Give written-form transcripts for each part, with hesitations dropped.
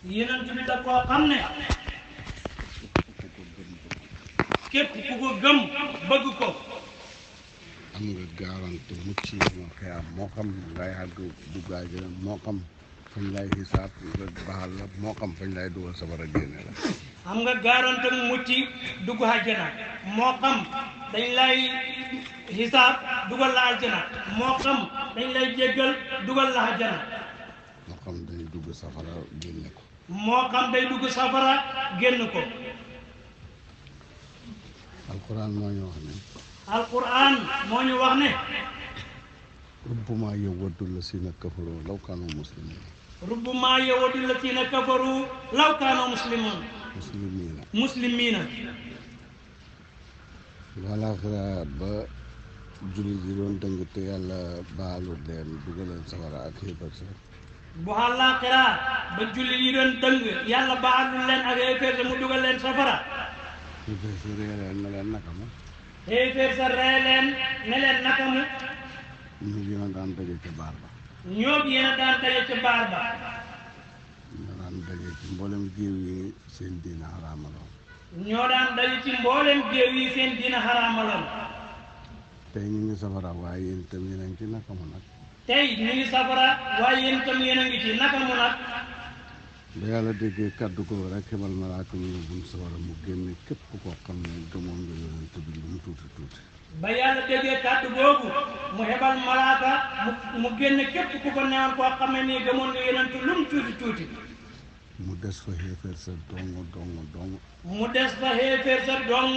yonent bi da koo xam ne képp ku ko gëm bëgg ko am nga garanti mucc yomal xiyaam moo xam ngay àgg dugg àjjana moo xam fañ lay xisaab nga baal la moo xam fañ lay dugal safara génne la am nga garanti mucc dugg àjjana moo xam dañ lay xisaab dugal la àjjana moo xam dañ lay jéggal dugal la àjjana moo xam day dugg safara génne ko moo xam day dugg safara génn ko alquran moo ñu wax ne alquran moo ñu wax ne rubbama yawaddu llazina kafaru law kaanu muslimin rubbama yawaddu llazina kafaru law kaanu muslimiina walaaxira ba jullit yi doon dëng te yàlla baalu leen dugaleen safara ak xéefar sa bu àllaaxira ba jullit yi doon dëng yàlla baalu leen ak xéefar sa mu dugal leen safara xéefar sa ree leen ne leen naka ma xéefar sa ree leen ne leen naka mu ñu gën a daan daje ca baar ba ñoo yéen a daan daje ca baar ba ñu daan daje ci mboolem géew yi seen diina xaraamaloon ñoo daan daje ci mboolem géew yi seen diina xaraamaloon tey ñu ngi safara waaye yéen itam yéen a ngi ci naka mu nag tey ñu ngi safara waaye yéen itam yéen a ngi ci naka mu nag ba yàlla déggee kàddu ko rek xebal malaaka mu yóbbuñ safara mu génne képp koo xam ne gëmoon nga yonent bi lu mu tuuti tuuti ba yàlla déggee kàddu boobu mu hebal malaaka mu génn képp ku ko newoon koo xam ne nii gëmoon nga yonent lu mu tuuti tuuti mu des fa xéeféer sa dong mu des fa xéeféer sa dong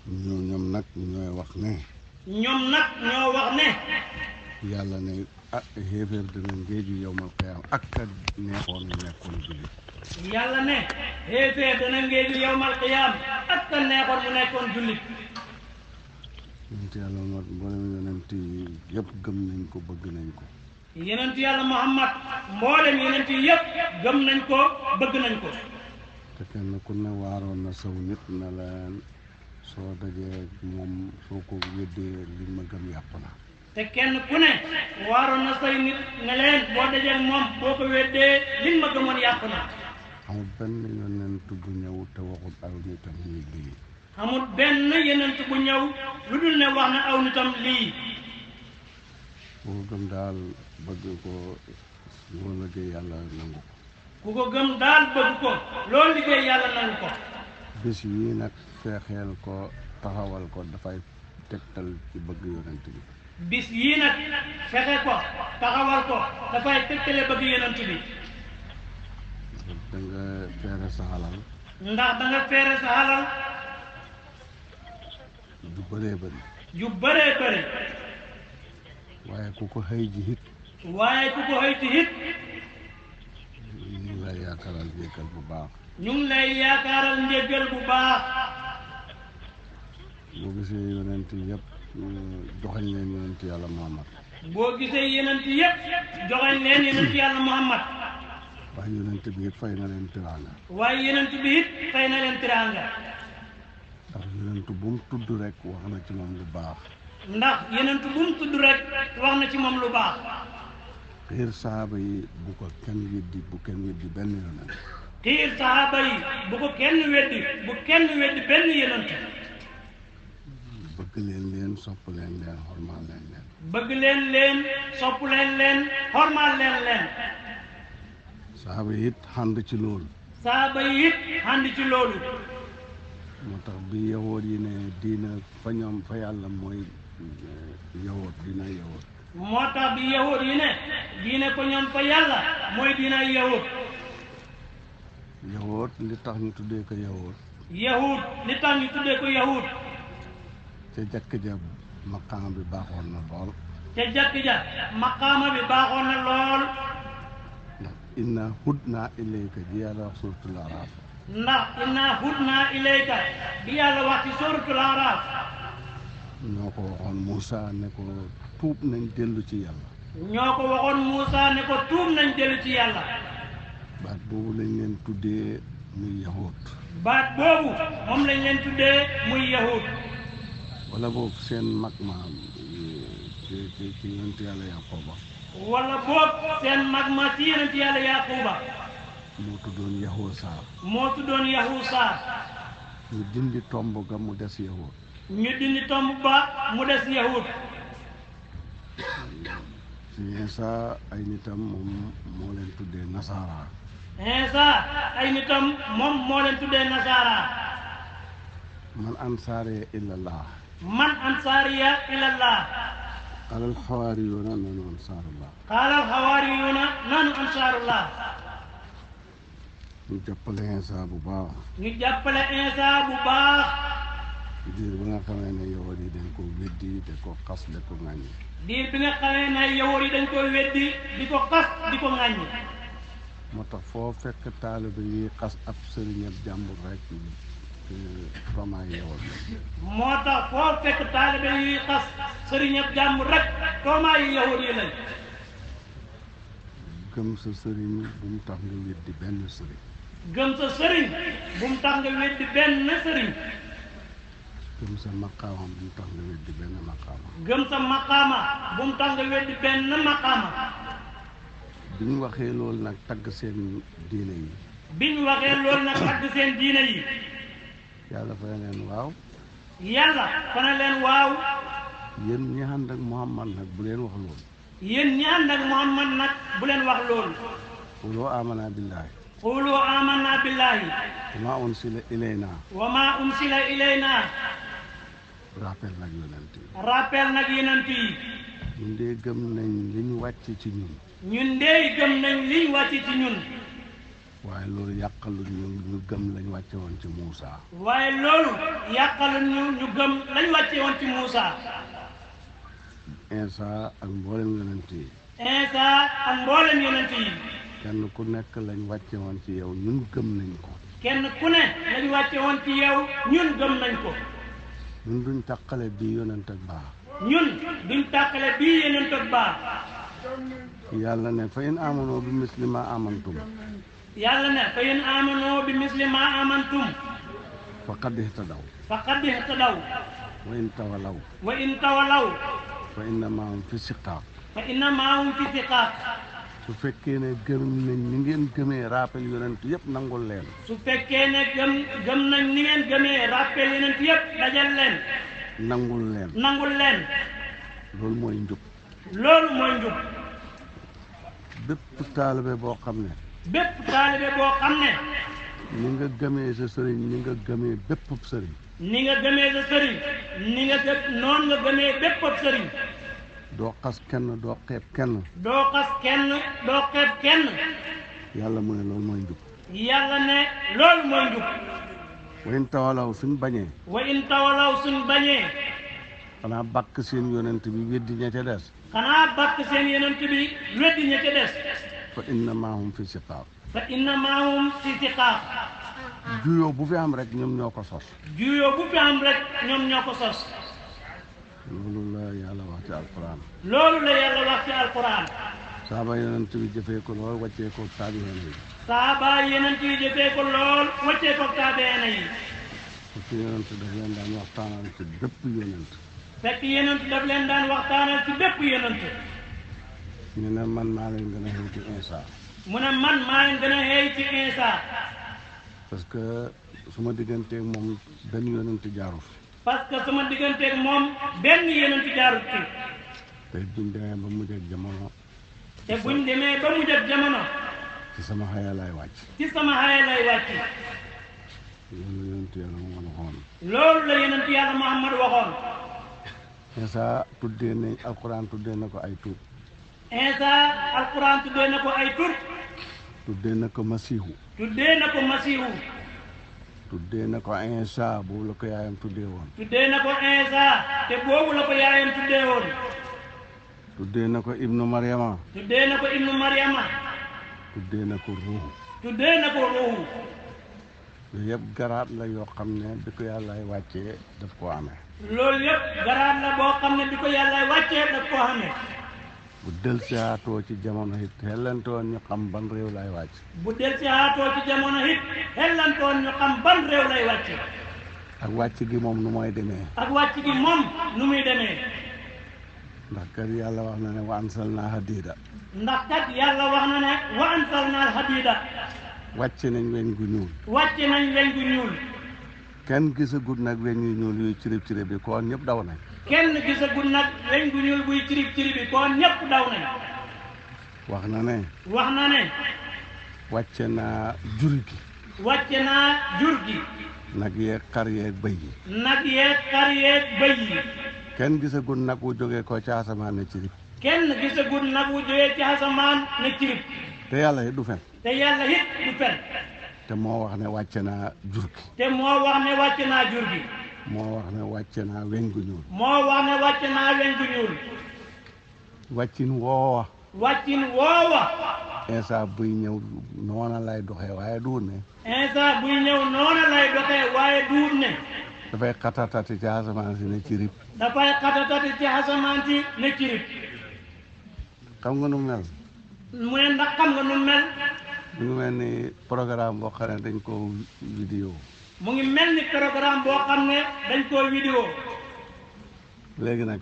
ñoom nag ñooy wax ne ñoo wax ne yàlla ne ah xéeféer dina ngéeju yowmal qiyaam ak ka neexoon nekkoon jullit yàlla ne xéeféer dana ngéeju yowmal qiyaam ak ka neexoon mu nekkoon jullit yonent yàlla mat mboolem yonent yi yëpp gëm nañ ko bëgg nañ ko yonent yàlla Muhammad mboolem yonent yi yëpp gëm nañ ko bëgg nañ ko te kenn ku ne waaroon na saw nit na leen soo dajee moom soo ko weddee li ma gëm yàpp na te kenn ku ne waaroon na say nit ne leen boo dajee moom boo ko weddee li ma gëmoon yàpp na amul benn yonent bu ñëw te waxul aw nitam ñi lii amul benn yonent bu ñëw lu dul ne wax na aw nitam lii ku ko gëm daal bëgg ko loo liggéey yàlla nangu ko ku ko gëm daal bëgg ko loolu liggéey yàlla nangu ko bés yii nag fexeel ko taxawal ko dafay tegtal ci bëgg yonent bi bis yii nag fexe ko taxawal ko dafay tegtale bëgg yonent bi da nga feere sa xalal ndax da nga feere sa xalal ju bëree bëri waaye ku ko xëy ji hit ñu ngi lay yaakaaral njéggal bu baax boo gisee yonent yëpp joxañ leen yonent yàlla Muhammad waaye yonent bi it fay na leen tiraanga ndax yonent bu mu tudd rek wax na ci moom lu baax xiir saaba yi bu ko kenn weddi benn yonent benn yonent bëgg leen sopp leen xormaal leen saaba yi it ànd ci loolu moo tax bi yahood yi ne diina fa ñoom fa yàlla mooy yahood diina yahood moo tax bi yahood yi ne diine ko ñoom fa yàlla mooy diina yahood li tax ñu tuddee ko yahood ca jàkk ja maqaama bi baaxoon na lool ndax inna hudna ilayka ji yàlla wax suratul araaf ñoo ko waxoon Moussa ne ko tuub nañ dellu ci yàlla baat boobu lañ leen tuddee muy yahud wala boobu seen mag maam ci yonent yàlla Yaqooba wala boog seen mag ma ci yonent yàlla Yaquba moo tuddoon Yahuusa moo tuddoon Yahuusa ñu dindi tomb ga mu des Yahud ñu dindi tomb ba mu des Yahud si Iisaa ay nitam moom moo leen tuddee Nasaara Iisaa ay nitam moom moo leen tuddee Nasaara man ansaare ilallah man ansaariya ilallah alal xawaariyuuna nanu ansaarullah qaalal xawaariyuuna nanu ansaarullah ñu jàppale Iisaa bu baax ñu jàppale Iisaa bu baax diir bi nga xamee ne yow yi dañ ko weddi de ko xas de ko ŋàññi diir bi nga xamee ne yow yi dañ ko weddi di ko xas di ko ŋàññi moo tax foo fekk taalibe yi xas ab sëriñab jàmbur rek toomaay yow moo tax foo fekk taalibe yi xas sëriñab jàmbur rek toomaay yahud yi lañ gëm sa sëriñ bu mu tax nga weddi benn sëriñ gëm sa sëriñ bu mu tax nga weddi benn sëriñ gëm sa maqaama bu mu tax nga weddi benn maqaama gëm sa maqaama bu mu tax nga weddi benn maqaama bi ñu waxee loolu nag tagg seen diine yi bi ñu waxee loolu nag tagg seen diine yi yàlla fa leen waaw yàlla fa ne leen waaw yéen ñi ànd ak Muhammad nag bu leen wax loolu yéen ñi ànd ak Muhammad nag bu leen wax loolu qulu aamana billahi qulu amanna billahi wa ma unsila ilayna wa ma unsila ilayna rappel nag yonent yi rappel nag yonent yi ñun dee gëm nañ li ñu wàcc ci ñun ñun dee gëm nañ liñ wàcc ci ñun waaye loolu yàqalu ñu gëm lañ wàcce woon ci Muusa waaye loolu yàqalu ñu gëm lañ wàcce woon ci Muusa Iisaa ak mboolem yonent yi Iisaa ak mboolem yonent yi kenn ku nekk lañ wàcce woon ci yow ñun gëm nañ ko kenn ku ne lañ wàcce woon ci yow ñun gëm nañ ko ñun duñ tàqale bii yonent ak baa ñun duñ tàqale bii yonent ak baa yàlla ne fa in amanoo bi misli ma amantum yàlla ne fa in amanoo bi misli ma amantum faqad ihtadaw faqad ihtadaw wa in tawalaw wa in tawalaw fa innama hum fi siqaaq fa innama hum fi siqaaq su fekkee ne gëm nañ ni ngeen gëmee rappel yonent yëpp nangul leen su fekkee ne gëm nañ ni ngeen gëmee rappel yonent yëpp dajal leen nangul leen loolu mooy njub loolu mooy njub bépp taalibe boo xam ne bépp taalibe boo xam ne ni nga gëmee sa sëriñ ni nga gëmee bépp sëriñ ni nga gëmee sa sëriñ ni nga noonu nga gëmee bépp sëriñ doo xas kenn doo xeeb kenn doo xas kenn doo xeeb kenn yàlla mu ne loolu mooy njub yàlla ne loolu mooy njub wa in tawalaw suñ bañee wa in tawalaw suñ bañee xanaa bàkk seen yonent bi weddi ña ca des xanaa bàkk seen yonent bi weddi ña ca des fa innama hum fi siqaaq fa innama hum fi siqaaq juyoo bu fi am rek ñoom ñoo ko sos juyoo bu fi am rek ñoom ñoo ko sos loolu la yàlla wax ci alquran loolu la yàlla wax ci alquran saaba yonent bi jëfee ko lool wàccee ko taabi'in yi saaba yonent yi jëfee ko lool wàccee ko taabi'in yi fekk yonent daf leen daan waxtaanal ci bépp yonent fekk yonent daf leen daan waxtaanal ci bépp yonent ñu ne man maa leen gën a xëy ci Iisaa mu ne man maa leen gën a xëy ci Iisaa parce que suma digganteeg moom benn yonent jaaru fi parce que sama digganteeg moom benn yonent jaarut fi te buñ demee ba mujj ak jamono te buñ demee ba mujj ak jamono ci sama xaya lay wàcc ci sama xaya lay wàcc loolu yonent yàlla mu waxoon loolu la yonent yàlla Muhammad waxoon Iisaa tuddee nañ alquran tuddee na ko ay tur Iisaa alquran tuddee na ko ay tur tuddee na ko masiihu tuddee na ko masiihu tuddee na ko Iisaa boobu la ko yaayam tuddee woon tuddee na ko Iisaa te boobu la ko yaayam tuddee woon tuddee na ko ibnu Maryama tuddee na ko ibnu Maryama tuddee na ko ruuhu tuddee na ko ruuhu yooyu yëpp garaat la yoo xam ne bi ko yàllaay wàccee daf koo amee loolu yëpp garaat la boo xam ne bi ko yàllaay wàccee daf koo amee bu del si haatoo ci jamono it xellantoon ñu xam ban réew lay wàcc bu del si haatoo ci jamono it xellantoon ñu xam ban réew lay wàcce ak wàcc gi moom nu mooy demee ak wàcc gi moom nu muy demee ndax kat yàlla wax na ne wa ansalnaa hadiida ndax kat yàlla wax na ne wa ansalnaa al-hadiida wàcce nañ weñ gu ñuul wàcce nañ weñ gu ñuul kenn gisagut nag weñ yu ñuul yuy cirib cirib bi kon ñëpp daw nañ kenn gisagul nag weñ gu ñuul buy cirib ciribi kon ñëpp daw nañ wax na ne wax na ne wàcce naa jur gi wàcce naa jur gi nag yeeg xar yeeg bëy yi nag yeeg xar yeeg bëy yi kenn gisagut nag wu jógee ko ci asamaan ne cirib kenn gisagul nag wu jógee ci asamaan ne cirib te yàlla it du fen te yàlla it du fen te moo wax ne wàcce naa jur gi te moo wax ne wàcce naa jur gi moo wax ne wàcce naa weñ gu ñuul moo wax ne wàcce naa weñ gu ñuul wàccin woowa wàccin woowa Isa buy ñëw noona lay doxee waaye duut ne Isa buy ñëw noona lay doxee waaye duut ne dafay xatatati ci asamaan si ne cirib dafay xatatati ci asamaan si ne cirib xam nga nu mel mu ne ndax xam nga nu mel mu ngi mel ni programme boo xam ne dañ ko vidéo mu ngi mel ni programme boo xam ne dañ koo vidéo léegi nag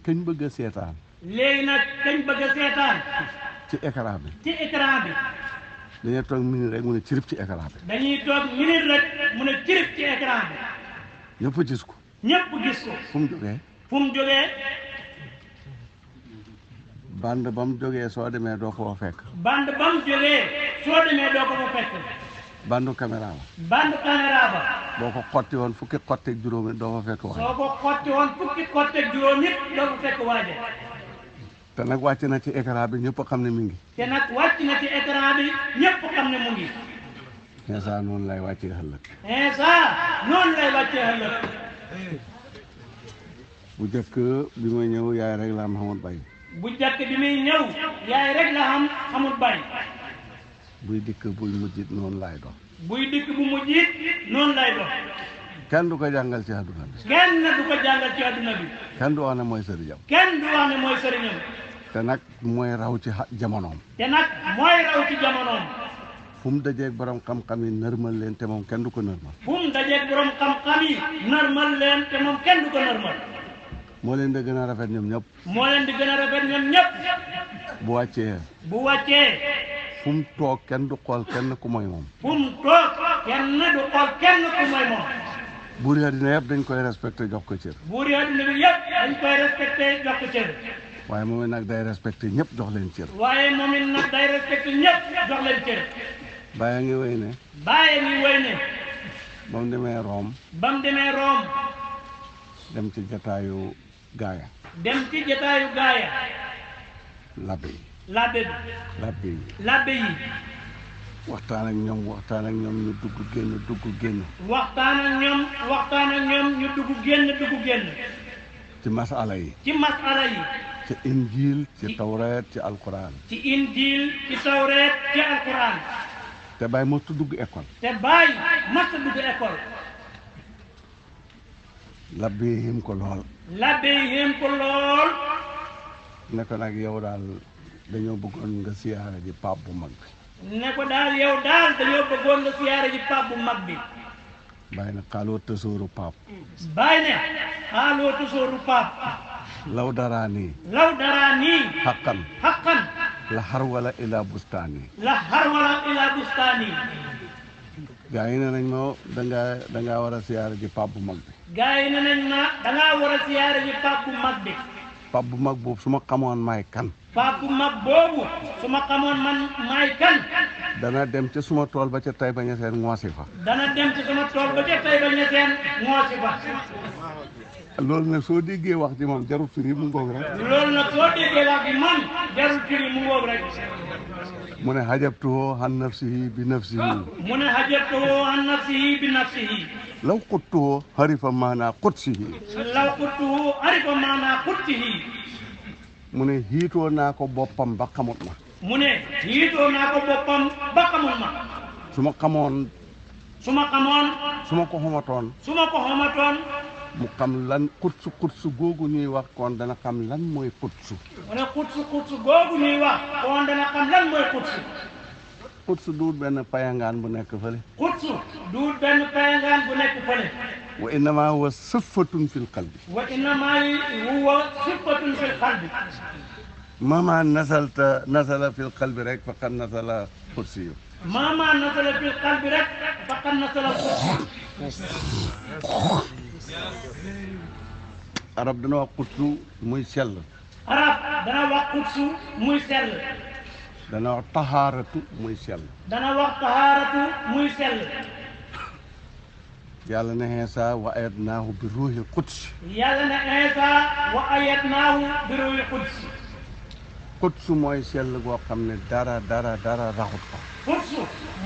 kañ bëgg a seetaan léegi nag kañ bëgg a seetaan ci écran bi ci écran bi dañuy toog minute rek mu ne cirib ci écran bi dañuy toog minute rek mu ne cirib ci écran bi ñëpp gis ko ñëpp gis ko fu mu jógee fu mu jógee bande ba mu jógee soo demee doo ko fekk bande ba mu jógee soo demee doo ko fa fekk bandu caméra la bande caméra ba boo ko xotti woon fukki xotti ak juróomi doo fa fekk wax soo ko xotti woon fukki xotti ak juróom nit doo ko fekk waaje te nag wàcc na ci écran bi ñëpp xam ne mi ngi te nag wàcc na ci écran bi ñëpp xam ne mu ngi Isa noonu lay wàccee ëllëg Isa noonu lay wàccee ëllëg bu njëkk bi ma ñëw yaay rek la am xamul bay bu njëkk bi muy ñëw yaay rek la xam xamul bay buy dikk buy mujjit noonu lay dox buy dikk bu mujj it noonu lay dox kenn du ko jàngal ci àdduna bi kenn du ko jàngal ci àdduna bi kenn du wax ne mooy sëriñam kenn du wax ne mooy sëriñam te nag mooy raw ci jamonoom te nag mooy raw ci jamonoom fu mu dajeeg borom xam-xam yi nërmal leen te moom kenn du ko nërmal fu mu dajeeg borom xam-xam yi nërmal leen te moom kenn du ko nërmal moo leen di gën a rafet ñoom ñëpp moo leen di gën a rafet ñoom ñëpp bu wàccee bu wàccee fu mu toog kenn du xool kenn ku mooy moom fu mu toog kenn du xool kenn ku mooy moom buur yi àddina yëpp dañ koy respecté jox ko cër buur yi àddina bi yëpp dañ koy respecté jox ko cër waaye moom it nag day respecté ñëpp jox leen cër waaye moom it nag day respecté ñëpp jox leen cër bàyyi ngi wéy ne bàyyi ngi wéy ne ba mu demee Rome ba mu demee Rome dem ci jataayu gaaya dem ci jataayu gaaya labbe yi labbe yi waxtaan ak ñoom ñu dugg génn waxtaan ak ñoom ñu dugg génn ci masala yi ci masala yi ci injil ci tawreet ci alquran ci injil ci tawreet ci alquran te bàyyi mostu dugg école te bàyyi mostu dugg école labbe yi yéem ko lool ne ko nag yow daal dañoo bëggoon nga siyaare ji pape bu mag bi ne ko daal yow daal dañoo bëggoon nga siyaare ji pape bu mag bi bàyyi ne xaaloo tasooru pape law daraa nii xaqan la xarwala ila bustaani gaa yi ne nañ ma dangaa war a siyaare ji pape bu mag bi gaa yi ne nañ ma dangaa war a siyaare ji pape bu mag bi pape bu mag boobu su ma xamoon maay kan pape bu mag boobu su ma xamoon man maay kan dana dem ca suma tool ba ca Taïba Niassène ngoosi fa loolu nag soo déggee wax ji moom jarul firi mu ngoog rek mu ne hajabtuhu an nafsihi bi nafsihi law quttuhu harifa maana qudsihi mu ne hiitoo naa ko boppam ba xamut ma su ma xamoon su ma ko xamatoon mu xam lan xutsu googu ñuy wax kon dana xam lan mooy xutsu mu ne xutsu googu ñuy wax kon dana xam lan mooy xutsu duut benn payangaan bu nekk fële وإنما هو صفة في القلب. وإنما هو صفة في القلب. مهما نزل في القلب رك فقد نزل كرسيه. مهما نزل في القلب رك فقد نزل كرسيه. arab dana wax qudsu muy sell. arab dana wax qudsu muy sell. dana wax tahaaratu muy sell. dana wax tahaaratu muy sell. yàlla na Iisaa wa ayyadnaahu bi ruuhil quds. yàlla na Iisaa wa ayyadnaahu bi ruuhil quds. quds mooy sell goo xam ne dara raxut ko. quds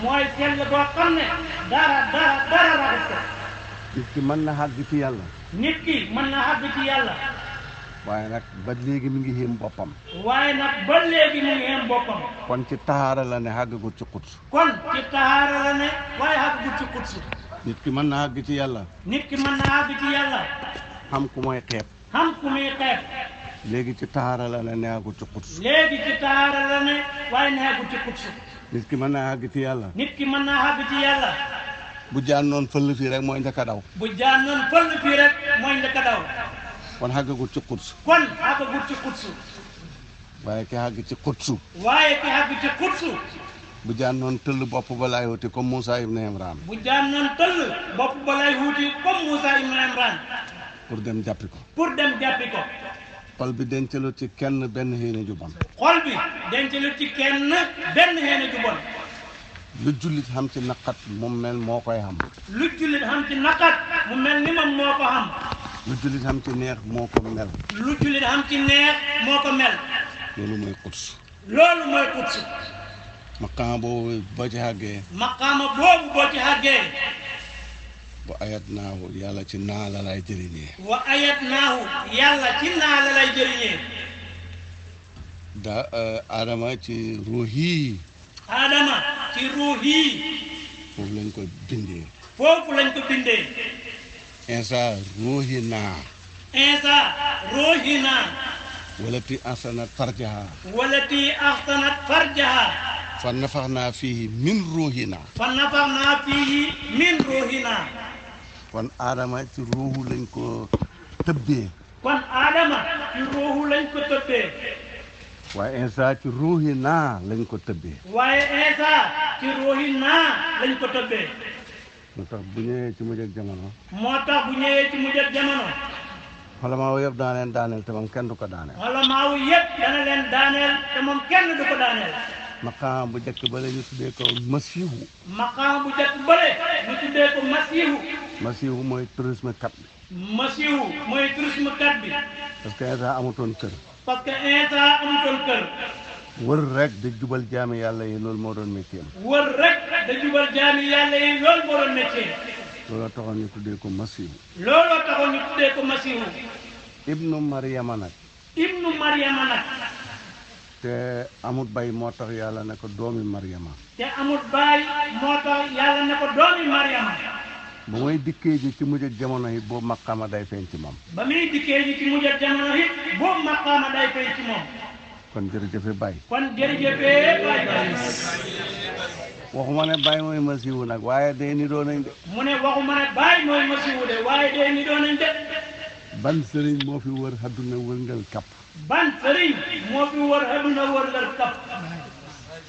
mooy sell goo xam ne dara raxut ko. nit ki mën na xàgg ci yàlla. nit ki mën na xàgg ci yàlla. waaye nag ba léegi mi ngi yéem boppam. waaye nag ba léegi mi ngi yéem boppam. kon ci tahaara la ne xàggagul ci quds. kon ci tahaara la ne waaye xàggagul ci quds. nit ki mën na xàgg ci yàlla. nit ki mën na xàgg ci yàlla. xam ku mooy xeeb. xam ku muy xeeb. léegi ci tahaara la ne xàggul ci quds. léegi ci tahaara la ne waaye ne xàggul ci quds. nit ki mën na xàgg ci yàlla. nit ki mën naa xàgg ci yàlla. bu jaan noon fëll fii rek mooy njëkk a daw. bu jaan noon fëll fii rek mooy njëkk a daw. kon xàggagul ci quds. kon xàggagul ci quds. waaye ki xàgg ci quds. waaye ki xàgg ci quds. bu jaan noon tëll bopp ba laay wuti comme Moussa ibn Imran. bu jaan noon tëll bopp ba lay wuti comme Moussa ibn Imran. pour dem jàppi ko. pour dem jàppi ko. xol bi dencalu ci kenn benn xéene ju bon. xol bi dencalu ci kenn benn xéene ju bon. lu jullit xam ci naqat mu mel moo koy xam. lu jullit xam ci naqat mu mel ni moom moo ko xam. lu jullit xam ci neex moo ko mel. lu jullit xam ci neex moo ko mel. loolu mooy quds. loolu mooy quds. maqaama boobu boo ci xàggee. maqaama boobu boo ci xàggee. wa ayat naahu yàlla ci naa la lay jëriñee. wa ayat naahu yàlla ci naa la lay jëriñee. Adama ci ruuhi. Adama ci ruuhi. foofu lañ ko bindee. foofu lañ ko bindee. Iisaa ruuhi naa. Iisaa ruuhi naa. walati ahsanat farjaha. walati ahsanat farjaha. fa nafaxnaa fiihi min ruuhinaa. fa nafaxnaa fiihi min ruuhinaa. kon Adama ci ruuhu lañ ko tëbbee. kon Adama ci ruuhu lañ ko tëbbee. waaye Iisaa ci ruuhi naa lañ ko tëbbee. waaye Iisaa ci ruuhi naa lañ ko tëbbee. moo tax bu ñëwee ci mujj ak jamono. moo tax bu ñëwee ci mujj ak jamono. xolamaa yëpp dana leen daaneel te moom kenn du ko daaneel. xolamaa yëpp dana leen daaneel te moom kenn du ko daaneel. maqaam bu njëkk ba la ñu tuddee ko masiihu. maqaam bu njëkk ba la ñu tuddee ko masiihu. masiihu mooy tourisme kat bi. masiihu mooy tourisme kat bi. parce que Iisaa amutoon kër. parce que Iisaa amutoon kër. wër rek da jubal jaami yàlla yi loolu moo doon métier am. wër rek da jubal jaami yàlla yi loolu moo doon métier. looloo taxoon ñu tuddee ko masiihu. looloo taxoon ñu tuddee ko masiihu. ibnu Maryama nag. ibnu Maryama nag. te amut bay moo tax yàlla ne ko doomi Maryama. te amut baay moo tax yàlla ne ko doomi Maryama. ba muy dikkee ji ci mujj ak jamono yi boobu maqaama day feeñ ci moom. ba muy dikkee ji ci mujj ak jamono yi boobu maqaama day feeñ ci moom. kon jërëjëfe Baye. kon jërëjëfee Baye. waxuma ne Baye mooy masiihu nag waaye day ni doon nañ de. mu ne waxuma ne Baye mooy masiihu de waaye day ni doon nañ de. ban sëriñ moo fi wër àdduna wërngal kapp. ban sëriñ moo fi wër àdduna wërngal kapp.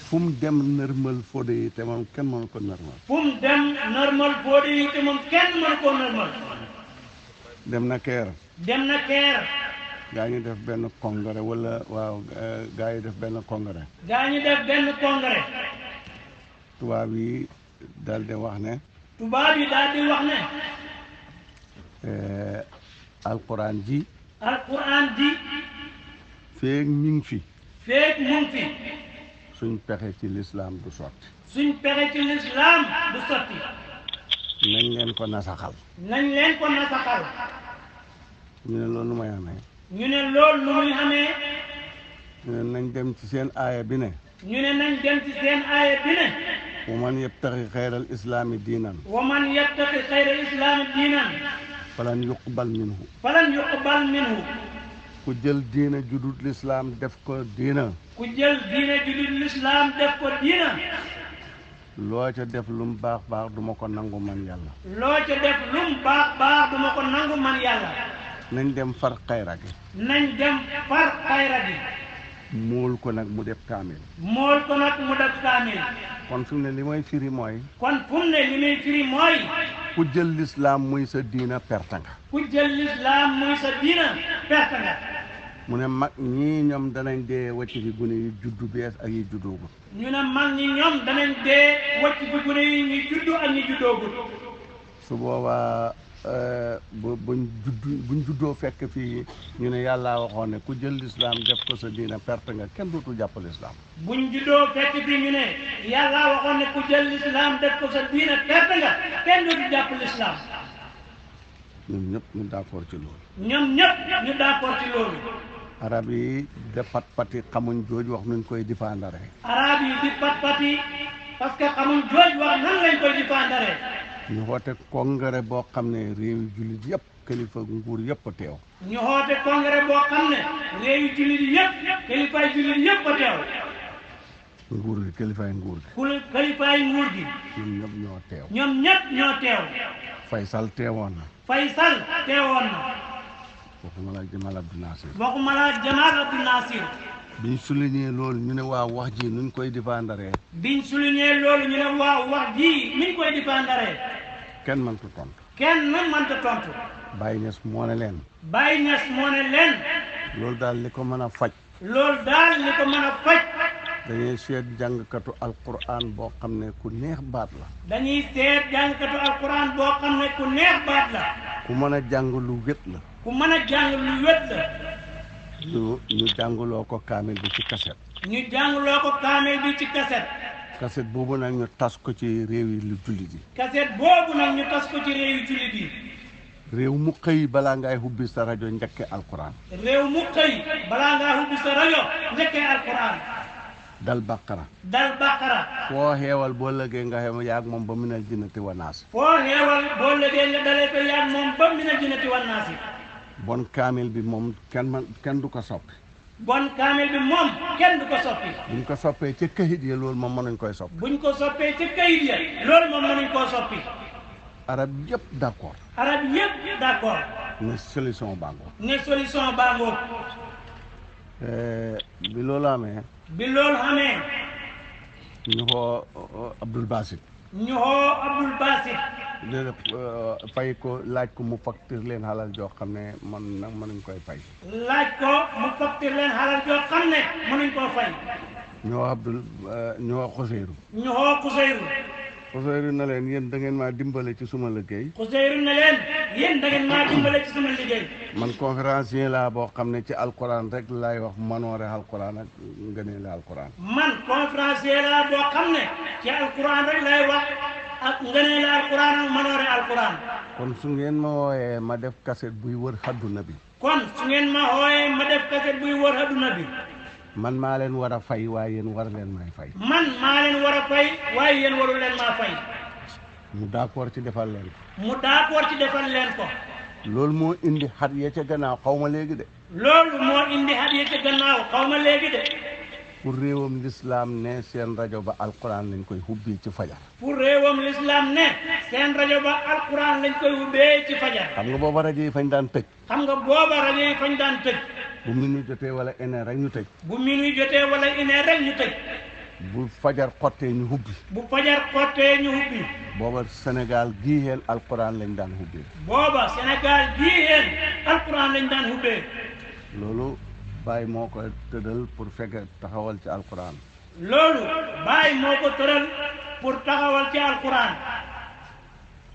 fu mu dem nërmal fóode yi te moom kenn mënu ko nërmal. fu mu dem nërmal fóode yi te moom kenn mënu ko nërmal. dem na Keer. dem na Keer. gaa ñu def benn congrès wala waaw gaa yi def benn congrès. gaa ñu def benn congrès. tubaab yi daal di wax ne. tubaab yi daal di wax ne. alquran ji. alquran ji. feeg ñu ngi fi. feeg mu ngi fi. suñ pexe ci lislaam du sotti. suñ pexe ci lislaam du sotti. nañ leen ko nasaxal. nañ leen ko nasaxal. ñu ne loolu nu may amee. ñu ne loolu nu muy amee. ñu ne nañ dem ci seen aaya bi ne. ñu ne nañ dem ci seen aaya bi ne. wa man yabtaxi xayral islaami diinan. wa man yabtaxi xayral islaami diinan. falan yuqbal minhu. falan yuqbal minhu. ku jël diina judut lislaam def ko diina. ku jël diina judut lislaam def ko diina. loo ca def lum baax baax duma ko nangu man yàlla. loo ca def lum baax baax duma ko nangu man yàlla. nañ dem far xayra gi. nañ dem far xayra gi. mool ko nag mu def kaamil. mool ko nag mu def kaamil. kon fi mu ne li may firi mooy. kon fu mu ne li may firi mooy. ku jël lislaam muy sa diina perte nga. ku jël lislaam muy sa diina perte nga. mu ne mag ñii ñoom danañ dee wacc fi gune yi juddu bees ak yi juddoogul. ñu ne mag ñi ñoom danañ dee wacc fi gune yi ñi juddu ak ñi juddoogul. su boobaa buñ juddoo fekk fii ñu ne yàlla waxoon ne ku jël lislaam def ko sa diina perte nga kenn dootul jàpp lislaam. buñ juddoo fekk fii ñu ne yàlla waxoon ne ku jël lislaam def ko sa diina perte nga kenn dootul jàpp lislaam. ñun ñëpp ñu d'accord ci loolu. ñoom ñëpp ñu d'accord ci loolu. arab yi de pat pati xamuñ jooj wax nuñ koy difandare. arab yi di pat pati parce que xamuñ jooj wax nan lañ koy difandare. ñu xoote congrès boo xam ne réew jullit yëpp kilifa nguur yëpp a teew. ñu xoote congrès boo xam ne réew jullit yëpp kilifaay jullit yëpp a teew. nguur gi kilifaay nguur gi. kilifaay nguur gi. ñoom ñëpp ñoo teew. ñoom ñëpp ñoo teew. Faysal teewoon na. Faysal teewoon na. waxuma la Jamal Abdou Nasir. waxuma la Jamal Abdou Nasir. biñ souligné loolu ñu ne waaw wax ji nuñ koy difandare. biñ souligné loolu ñu ne waaw wax ji nuñ koy difandare. kenn mënta tontu. kenn mënta tontu. Baye Niass moo ne leen. Baye Niass moo ne leen. loolu daal li ko mën a faj. loolu daal li ko mën a faj. dañuy seet jàngkatu alquran boo xam ne ku neex baat la. dañuy seet jàngkatu alquran boo xam ne ku neex baat la. ku mën a jàng lu wét la. ku mën a jàng lu wét la. ñu jàngaloo ko kaamil bi ci kaset. ñu jàngaloo ko kaamil bi ci kaset. kaset boobu nag ñu tas ko ci réew yi lu jullit yi. kaset boobu nag ñu tas ko ci réew yi jullit yi. réew mu xëy balaa ngay hubbi sa rajo njëkke alquran. réew mu xëy balaa ngaa hubbi sa rajo njëkke alquran. dal baqara. dal baqara. foo xeewal boo lëgee nga xam yaag moom ba minal jinnati wa naas. foo xeewal boo lëgee nga dalee ko yaag moom ba minal jinnati wa naas. bon kaamil bi moom kenn du ko soppi. bon kaamil bi moom kenn du ko soppi. buñ ko soppee ca kayit ya loolu moom mënuñ koy soppi. buñ ko soppee ca kayit ya loolu moom mënuñ koo soppi. arab yëpp d'accord. arab yëpp d'accord. ne solution bangoo. ne solution bangoo. bi loolu amee. bi loolu amee. ñu xoo Abdoul Basit. ñu xoo Abdoul Basit. fay ko laaj ko mu facture leen xalal joo xam ne man nag mënuñ koy fay. laaj ko mu facture leen xalal joo xam ne mënuñ koo fay. ñu xoo ñu xoo Xuseyru. ñu xoo Xuseyru. Xuseyru na leen yéen da ngeen maa dimbale ci suma liggéey. Xuseyru na leen yéen da ngeen maa dimbale ci suma liggéey. man conférencier laa boo xam ne ci alquran rek laay wax manoore alquran ak ngëneele alquran. man conférencier laa boo xam ne ci alquran rek lay wax ak ngëneele alquran ak manoore alquran. kon su ngeen ma wooyee ma def kaset buy wër adduna bi. kon su ngeen ma wooyee ma def kaset buy wër adduna bi. man maa leen war a fay waaye yéen war leen may fay. man maa leen war a fay waaye yéen waru leen maa fay. mu d'accord ci defal leen ko. mu d'accord ci defal leen ko. loolu moo indi xat ya ca gannaaw xaw ma léegi de. loolu moo indi xat ya ca gannaaw xaw ma léegi de. pour réewam l'islam ne seen rajo ba alquran lañ koy hubbi ci fajar. pour réewam l'islam ne seen rajo ba alquran lañ koy hubbee ci fajar. xam nga booba rajo yi fañ daan tëj. xam nga booba rajo yi fañ daan tëj. bu minuit jotee wala une heure rek ñu tëj. bu minuit jotee wala une heure rek ñu tëj. bu fajar xottee ñu hubbi. bu fajar xottee ñu hubbi. booba Sénégal gii heen alquran lañ daan hubbee. booba Sénégal gii heen alquran lañ daan hubbee. loolu Baye moo ko tëddal pour fekk taxawal ci alquran. loolu Baye moo ko tëral pour taxawal ci alquran.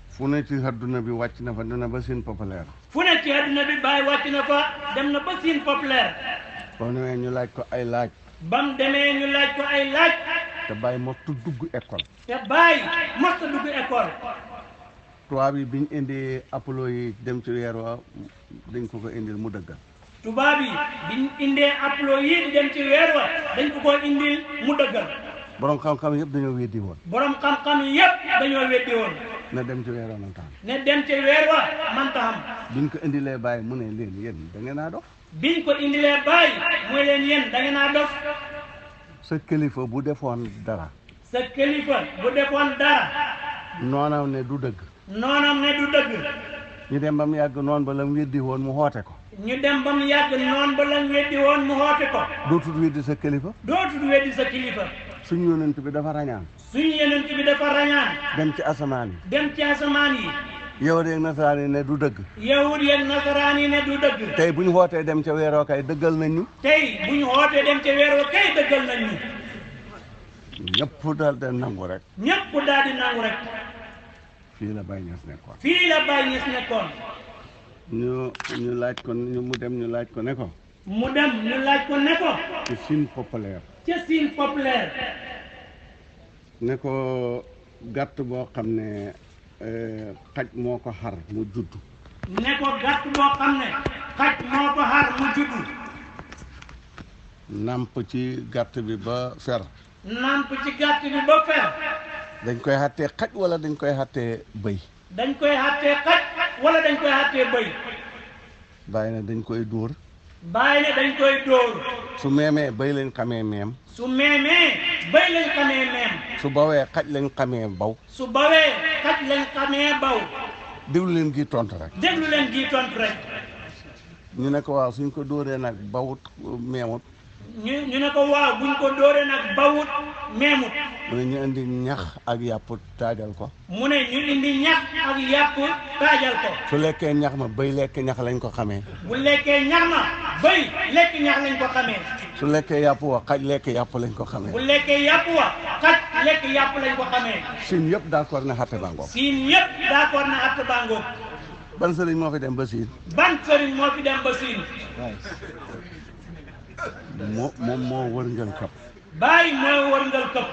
fu ne ci adduna bi wàcc na fa dina ba Sine populaire. fu ne ci adduna bi Baye wàcc na fa dem na ba Sine populaire. ba mu demee ñu laaj ko ay laaj. ba mu demee ñu laaj ko ay laaj. te Baye mostu dugg école. te Baye mosta dugg école. tubaab yi biñ indi Apollo yi dem ci weer wa dañ ko indil mu dëggal. tubaab yi biñ indee Apollo yi di dem ci weer wa dañ ko indil mu dëggal. borom xam-xam yëpp dañoo weddi woon. borom xam-xam yëpp dañoo weddi woon. na dem ci weer wa man taxam. ne dem ci weer wa man taxam. biñ ko indilee Baye mu ne leen yéen da ngeen a dof. biñ ko indilee Baye mooy leen yéen da ngeen a dof. sa kilifa bu defoon dara. sa kilifa bu defoon dara noonam ne du dëgg noonam ne du dëgg ñu dem ba mu yàgg noon ba la mu weddi woon mu xoote ko ñu dem ba mu yàgg noon ba la mu weddi woon mu xoote ko dootul weddi sa kilifa dootul weddi sa kilifa suñu yonent bi dafa rañaan suñu yonent bi dafa rañaan dem ci asamaan yi dem ci asamaan yi yow de nasaraan yi ne du dëgg yahud yeeg nasaraan yi ne du dëgg tey bu ñu xootee dem ca weeroo kay dëggal nañ ñu tey bu ñu xootee dem ca weeroo kay dëggal nañ ñu ñëpp daal di nangu rek ñëpp daal di nangu rek fii la Baye Niass nekkoon fii la Baye Niass nekkoon ñu laaj ko mu dem ñu laaj ko ne ko mu dem ñu laaj ko ne ko ci Chine populaire ca Chine populaire ne ko gàtt boo xam ne xaj moo ko xar mu judd ne ko gàtt boo xam ne xaj moo ko xar mu judd namp ci gàtt bi ba fer namp ci gàtt bi ba fer dañ koy xàttee xaj wala dañ koy xàttee bëy dañ koy xàttee xaj wala dañ koy xàttee bëy bàyyi ne dañ koy dóor bàyyi ne dañ koy dóor su meemee bëy lañ xamee meem su meemee bëy lañ xamee meem su bawee xaj lañ xamee baw su bawee xaj lañ xamee baw déglu leen gi tontu rek déglu leen gi tontu rek ñu ne ko waaw suñ ko dóoree nag bawut meemut ñu ne ko waaw buñ ko dóoree nag bawut meemut mu ne ñu indi ñax ak yàpp taajal ko mu ne ñu indi ñax ak yàpp taajal ko su lekkee ñax ma bëy lekk ñax lañ ko xamee bu lekkee ñax ma bëy lekk ñax lañ ko xamee su lekkee yàpp wa xaj lekk yàpp lañ ko xamee bu lekkee yàpp wa xaj lekk yàpp lañ ko xamee Siin yëpp d'accord ne xatte bàngoog Siin yëpp d'accord ne xatte bàngoog ban sëriñ moo fi dem ba Siin ban sëriñ moo fi dem ba Siin moom moo wërngal kapp Baay moo wërngal kapp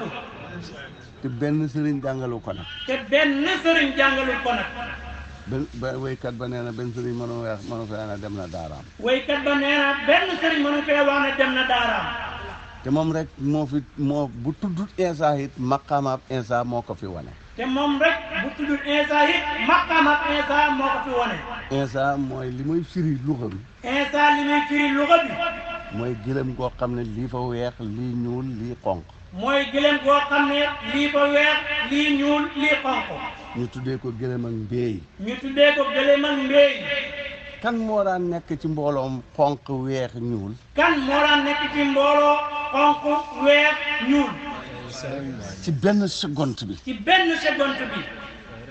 te benn sëriñ jàngalu ko nag te benn sëriñ jàngalu ko nag ba waykat ba nee na benn sëriñ mënu fee na dem na daaraam waykat ba nee na benn sëriñ mënu fee wax ne dem na daaraam te moom rek moo bu tuddut Insa it maqaamaab Insa moo ko fi wane te moom rek bu tuddut Insa it maqaamaab Insa moo ko fi wane Insa mooy li muy firi luxa bi Insa li muy firi luxa bi mooy gëlëm goo xam ne lii fa weex lii ñuul lii xonq mooy gëlëm goo xam ne lii fa weex lii ñuul lii xonq ñu tuddee ko gëlëm ak mbéy ñu tuddee ko gëlëm ak mbéy kan moo daan nekk ci mbooloom xonq weex ñuul kan moo daan nekk ci mbooloo xonq weex ñuul ci benn seconde bi ci benn seconde bi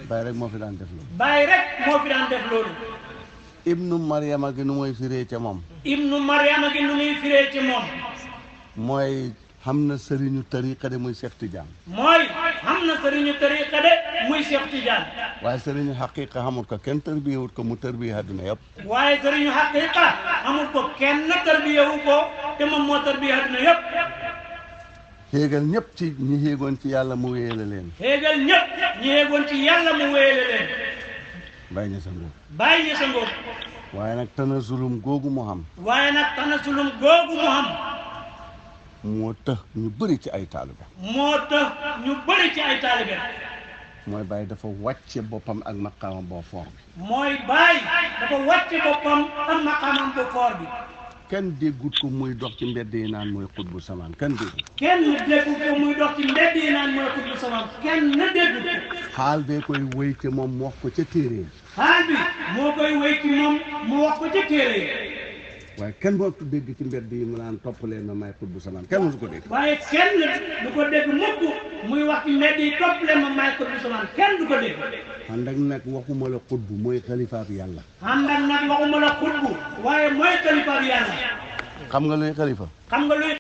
Baay rek moo fi daan def loolu Baay rek moo fi daan def loolu ibnu Mariama gi nu muy firee ca moom ibnu Mariama gi nu muy firee ci moom mooy xam na sëriñu tariqa de muy Cheikh Tidiane mooy xam na sëriñu tariqa de muy Cheikh Tidiane waaye sëriñu xaqiqa xamul ko kenn tarbiyewut ko mu tarbiye àdduna yëpp waaye sëriñu xaqiqa xamul ko kenn tarbiyewu ko te moom moo tarbiye àdduna yëpp xéegal ñëpp ci ñi xéegoon ci yàlla mu wéyale leen xéegal ñëpp ñi xéegoon ci yàlla mu wéyale leen bàyyi ñu sa ngóob bàyyi ñu sa ngóob waaye nag tanasulum googu mu xam waaye nag tanasulum googu mu xam moo tax ñu bëri ci ay taalibe moo tax ñu bëri ci ay taalibe mooy Baay dafa wàcce boppam ak maqaamam boo foor bi mooy Baay dafa wàcce boppam ak maqaamam bu foor bi kenn déggut ko muy dox ci mbedd yi naan mooy xutbu samaan kenn déggut ko muy dox ci mbedd yi naan mooy xutbu samaan kenn déggut ko xaal bee koy wéy te moom mu wax ko ca téere xaal bi moo koy wéy ci moom mu wax ko ca téere waaye kenn boo dégg ci mbedd yi mu naan topp leen ma may xutbu samaan kenn mosu ko dégg waaye kenn du ko dégg mukk muy wax ci mbedd yi topp leen ma may xutbu samaan kenn du ko dégg ànd ak nag waxuma la xutbu mooy xalifaab yàlla ànd ak nag waxuma la xutbu waaye mooy xalifaab yàlla xam nga luy xalifa xam nga luy